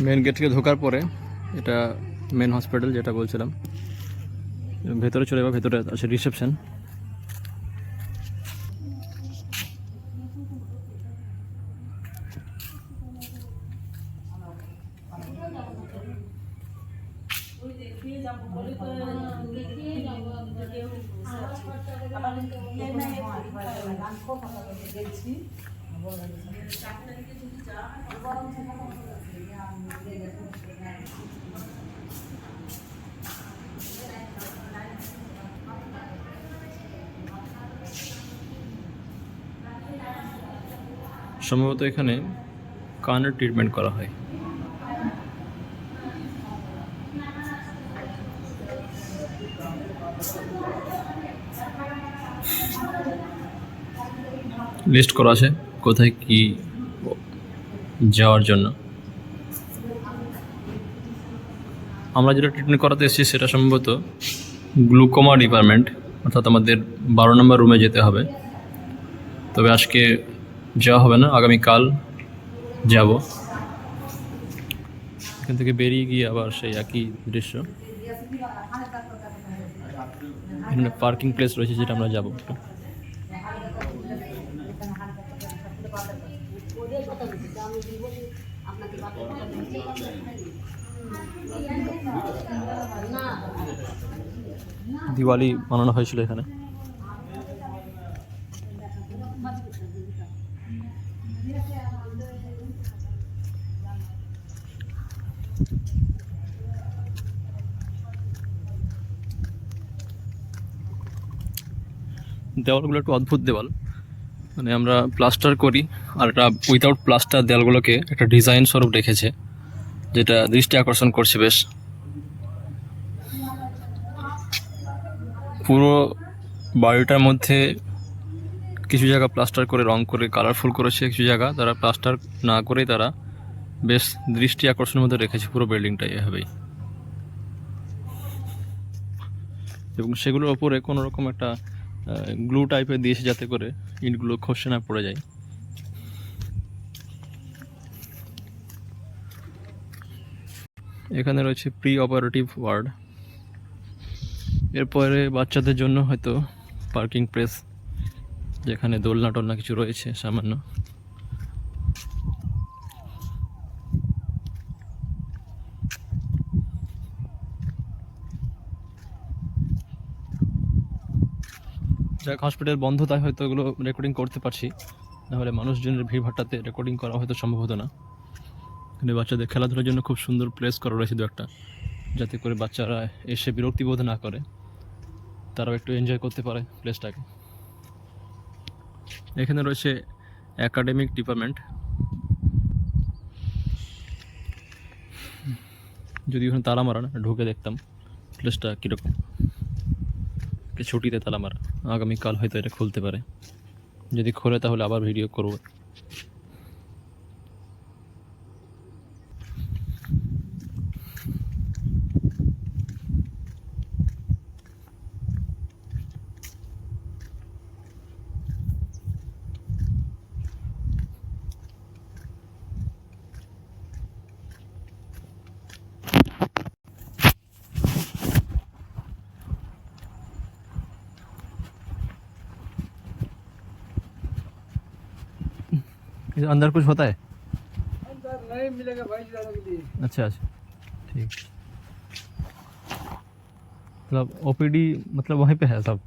Main gate থেকে ঢোকার পরে এটা মেন হসপিটাল যেটা বলছিলাম। ভেতরে চলে যাবো, ভেতরে আছে রিসেপশন। সম্ভবত এখানে কানের ট্রিটমেন্ট করা হয়। লিস্ট করা আছে কোথায় কি যাওয়ার জন্য। আমরা যেটা ট্রিটমেন্ট করাতে এসেছি সেটা সম্ভবত গ্লুকোমা ডিপার্টমেন্ট, অর্থাৎ আমাদের 12 নম্বর রুমে যেতে হবে। তবে আজকে যাওয়া হবে না, আগামীকাল যাব। এখান থেকে বেরিয়ে গিয়ে আবার সেই একই দৃশ্য। এখানে পার্কিং প্লেস রয়েছে যেটা আমরা যাব। দিওয়ালি বানানো হয়েছিল এখানে। দেওয়ালগুলো একটু অদ্ভুত দেওয়াল, মানে আমরা প্লাস্টার করি আর এটা উইথাউট প্লাস্টার দেওয়ালগুলোকে একটা ডিজাইন স্বরূপ রেখেছে, যেটা দৃষ্টি আকর্ষণ করছে বেশ। পুরো বাড়িটার মধ্যে কিছু জায়গা প্লাস্টার করে রং করে কালারফুল করেছে, কিছু জায়গা তারা প্লাস্টার না করেই তারা বেশ দৃষ্টি আকর্ষণের মধ্যে রেখেছে পুরো বিল্ডিংটা এভাবেই। এবং সেগুলোর ওপরে কোনো রকম একটা গ্লু টাইপের দিয়েছে যাতে করে ইটগুলো খসে না পড়ে যায়। এখানে রয়েছে প্রি অপারেটিভ ওয়ার্ড। এরপরে বাচ্চাদের জন্য হয়তো পার্কিং প্লেস, যেখানে দোলনা টোলনা কিছু রয়েছে সামান্য। যাক, হসপিটাল বন্ধ তাই হয়তো এগুলো রেকর্ডিং করতে পারছি, নাহলে মানুষজনের ভিড়ভাট্টাতে রেকর্ডিং করা হয়তো সম্ভব হতো না। এখানে বাচ্চাদের খেলাধুলার জন্য খুব সুন্দর প্লেস করা রয়েছে দু একটা, যাতে করে বাচ্চারা এসে বিরক্তিবোধ না করে, তারাও একটু এনজয় করতে পারে প্লেসটাকে। এখানে রয়েছে একাডেমিক ডিপার্টমেন্ট, যদি ওখানে তালা মারা না, ঢুকে দেখতাম প্লেসটা কীরকম। ছুটিতে তালা মারা, আগামীকাল হয়তো এটা খুলতে পারে, যদি খোলে তাহলে আবার ভিডিও করব। अंदर कुछ होता है? अंदर नहीं मिलेगा भाई जाने के लिए। अच्छा अच्छा, ठीक। मतलब ओपीडी मतलब वहीं पे है सब?